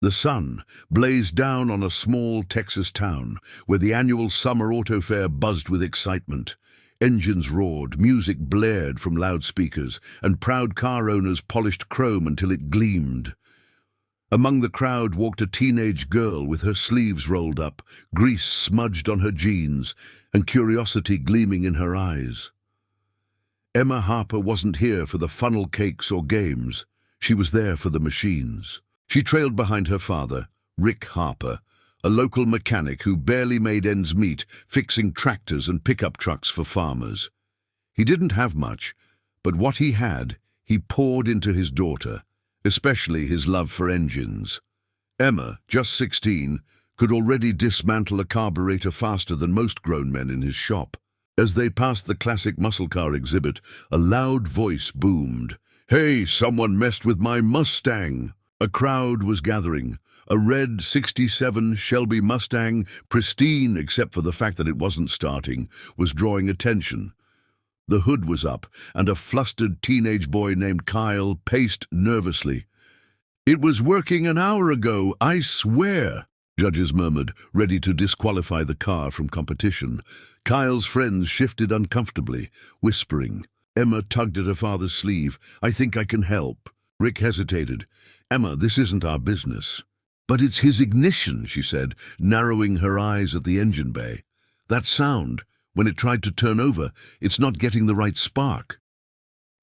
The sun blazed down on a small Texas town where the annual summer auto fair buzzed with excitement. Engines roared, music blared from loudspeakers, and proud car owners polished chrome until it gleamed. Among the crowd walked a teenage girl with her sleeves rolled up, grease smudged on her jeans, and curiosity gleaming in her eyes. Emma Harper wasn't here for the funnel cakes or games. She was there for the machines. She trailed behind her father, Rick Harper, a local mechanic who barely made ends meet, fixing tractors and pickup trucks for farmers. He didn't have much, but what he had, he poured into his daughter, especially his love for engines. Emma, just 16, could already dismantle a carburetor faster than most grown men in his shop. As they passed the classic muscle car exhibit, a loud voice boomed, "Hey, someone messed with my Mustang!" A crowd was gathering. A red '67 Shelby Mustang, pristine except for the fact that it wasn't starting, was drawing attention. The hood was up, and a flustered teenage boy named Kyle paced nervously. "It was working an hour ago, I swear," judges murmured, ready to disqualify the car from competition. Kyle's friends shifted uncomfortably, whispering. Emma tugged at her father's sleeve. "I think I can help." Rick hesitated. "Emma, this isn't our business." "But it's his ignition," she said, narrowing her eyes at the engine bay. "That sound, when it tried to turn over, it's not getting the right spark."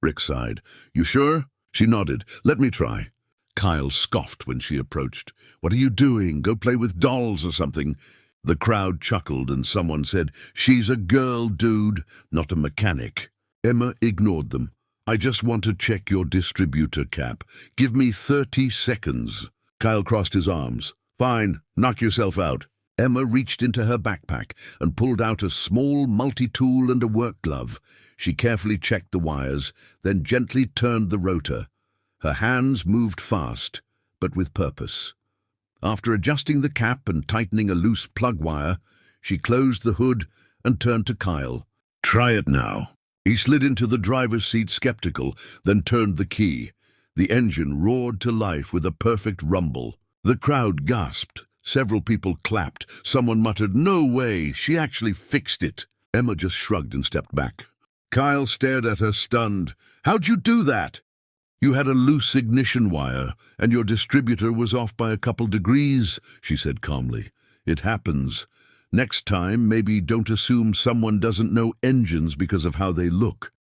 Rick sighed. "You sure?" She nodded. "Let me try." Kyle scoffed when she approached. "What are you doing? Go play with dolls or something." The crowd chuckled and someone said, "She's a girl, dude, not a mechanic." Emma ignored them. "I just want to check your distributor cap. Give me 30 seconds. Kyle crossed his arms. "Fine, knock yourself out." Emma reached into her backpack and pulled out a small multi-tool and a work glove. She carefully checked the wires, then gently turned the rotor. Her hands moved fast, but with purpose. After adjusting the cap and tightening a loose plug wire, she closed the hood and turned to Kyle. "Try it now." He slid into the driver's seat skeptical, then turned the key. The engine roared to life with a perfect rumble. The crowd gasped. Several people clapped. Someone muttered, "No way, she actually fixed it." Emma just shrugged and stepped back. Kyle stared at her, stunned. "How'd you do that?" "You had a loose ignition wire, and your distributor was off by a couple degrees," she said calmly. "It happens. Next time, maybe don't assume someone doesn't know engines because of how they look."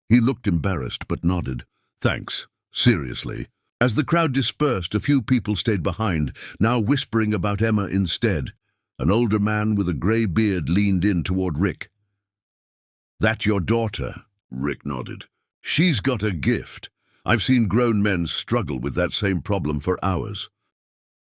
He looked embarrassed, but nodded. "Thanks. Seriously." As the crowd dispersed, a few people stayed behind, now whispering about Emma instead. An older man with a grey beard leaned in toward Rick. "That your daughter?" Rick nodded. "She's got a gift. I've seen grown men struggle with that same problem for hours."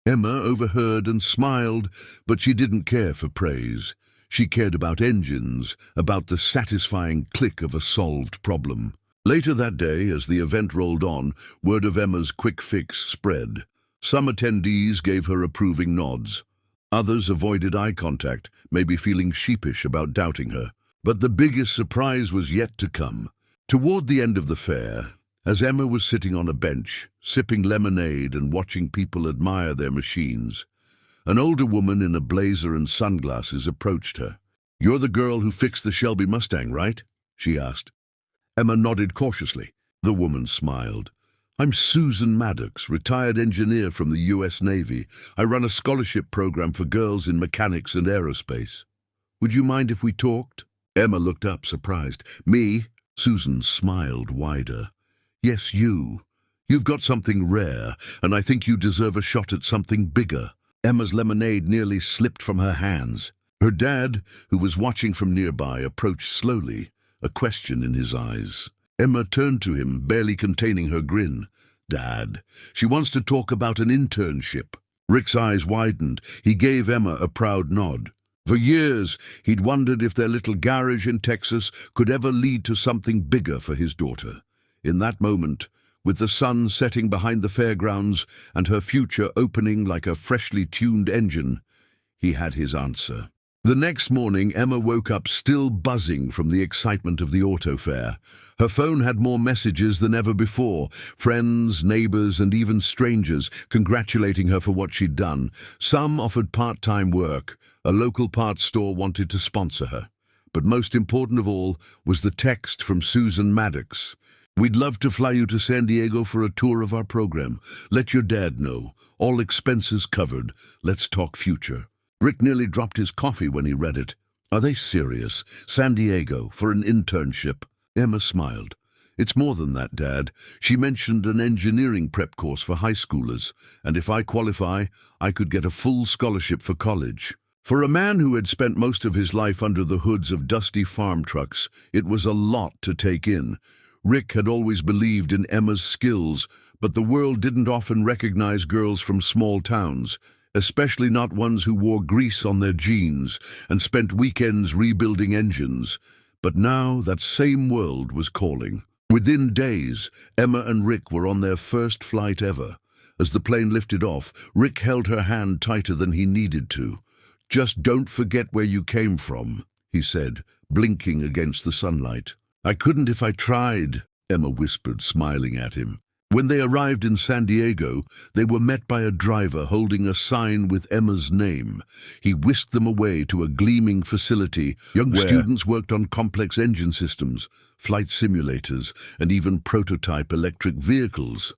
Emma overheard and smiled, but she didn't care for praise. She cared about engines, about the satisfying click of a solved problem. Later that day, as the event rolled on, word of Emma's quick fix spread. Some attendees gave her approving nods. Others avoided eye contact, maybe feeling sheepish about doubting her. But the biggest surprise was yet to come. Toward the end of the fair, as Emma was sitting on a bench, sipping lemonade and watching people admire their machines, an older woman in a blazer and sunglasses approached her. "You're the girl who fixed the Shelby Mustang, right?" she asked. Emma nodded cautiously. The woman smiled. "I'm Susan Maddox, retired engineer from the U.S. Navy. I run a scholarship program for girls in mechanics and aerospace. Would you mind if we talked?" Emma looked up, surprised. "Me?" Susan smiled wider. "Yes, you. You've got something rare, and I think you deserve a shot at something bigger." Emma's lemonade nearly slipped from her hands. Her dad, who was watching from nearby, approached slowly, a question in his eyes. Emma turned to him, barely containing her grin. "Dad, she wants to talk about an internship." Rick's eyes widened. He gave Emma a proud nod. For years, he'd wondered if their little garage in Texas could ever lead to something bigger for his daughter. In that moment, with the sun setting behind the fairgrounds and her future opening like a freshly tuned engine, he had his answer. The next morning, Emma woke up still buzzing from the excitement of the auto fair. Her phone had more messages than ever before, friends, neighbors, and even strangers congratulating her for what she'd done. Some offered part-time work. A local parts store wanted to sponsor her. But most important of all was the text from Susan Maddox. "We'd love to fly you to San Diego for a tour of our program. Let your dad know. All expenses covered. Let's talk future." Rick nearly dropped his coffee when he read it. Are they serious? San Diego for an internship? Emma smiled. It's more than that, Dad. She mentioned an engineering prep course for high schoolers, and if I qualify, I could get a full scholarship for college. For a man who had spent most of his life under the hoods of dusty farm trucks, it was a lot to take in. Rick had always believed in Emma's skills, but the world didn't often recognize girls from small towns, especially not ones who wore grease on their jeans and spent weekends rebuilding engines. But now that same world was calling. Within days, Emma and Rick were on their first flight ever. As the plane lifted off, Rick held her hand tighter than he needed to. "Just don't forget where you came from," he said, blinking against the sunlight. "I couldn't if I tried," Emma whispered, smiling at him. When they arrived in San Diego, they were met by a driver holding a sign with Emma's name. He whisked them away to a gleaming facility where students worked on complex engine systems, flight simulators, and even prototype electric vehicles.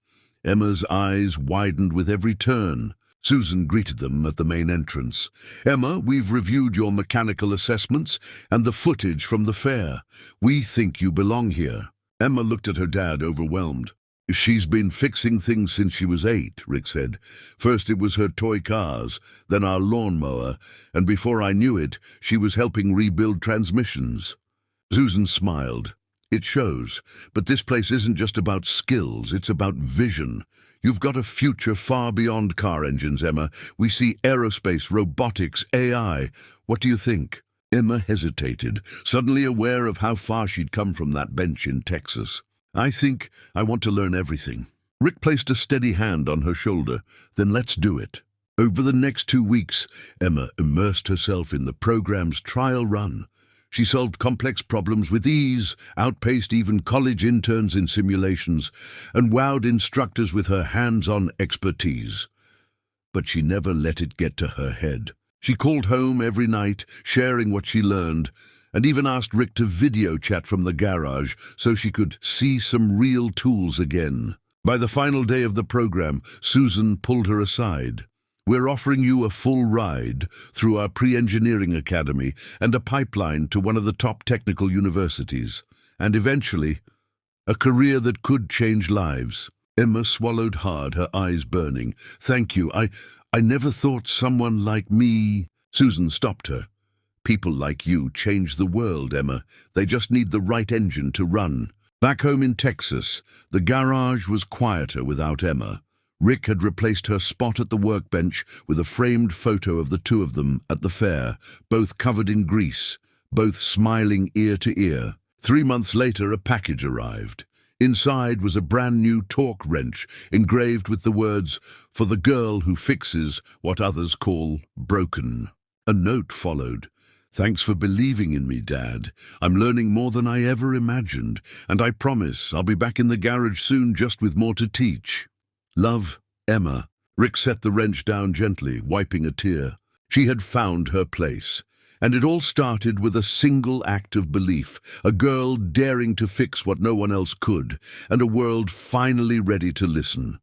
Emma's eyes widened with every turn. Susan greeted them at the main entrance. "Emma, we've reviewed your mechanical assessments and the footage from the fair. We think you belong here." Emma looked at her dad, overwhelmed. "She's been fixing things since she was 8, Rick said. "First it was her toy cars, then our lawnmower, and before I knew it, she was helping rebuild transmissions." Susan smiled. "It shows, but this place isn't just about skills, it's about vision. You've got a future far beyond car engines, Emma. We see aerospace, robotics, AI. What do you think?" Emma hesitated, suddenly aware of how far she'd come from that bench in Texas. "I think I want to learn everything." Rick placed a steady hand on her shoulder. "Then let's do it." Over the next 2 weeks, Emma immersed herself in the program's trial run. She solved complex problems with ease, outpaced even college interns in simulations, and wowed instructors with her hands-on expertise. But she never let it get to her head. She called home every night, sharing what she learned, and even asked Rick to video chat from the garage so she could see some real tools again. By the final day of the program, Susan pulled her aside. "We're offering you a full ride through our pre-engineering academy and a pipeline to one of the top technical universities, and eventually, a career that could change lives." Emma swallowed hard, her eyes burning. "Thank you. I never thought someone like me—" Susan stopped her. "People like you change the world, Emma. They just need the right engine to run." Back home in Texas, the garage was quieter without Emma. Rick had replaced her spot at the workbench with a framed photo of the two of them at the fair, both covered in grease, both smiling ear to ear. 3 months later, a package arrived. Inside was a brand new torque wrench engraved with the words, "For the girl who fixes what others call broken." A note followed. "Thanks for believing in me, Dad. I'm learning more than I ever imagined, and I promise I'll be back in the garage soon just with more to teach. Love, Emma." Rick set the wrench down gently, wiping a tear. She had found her place. And it all started with a single act of belief, a girl daring to fix what no one else could, and a world finally ready to listen.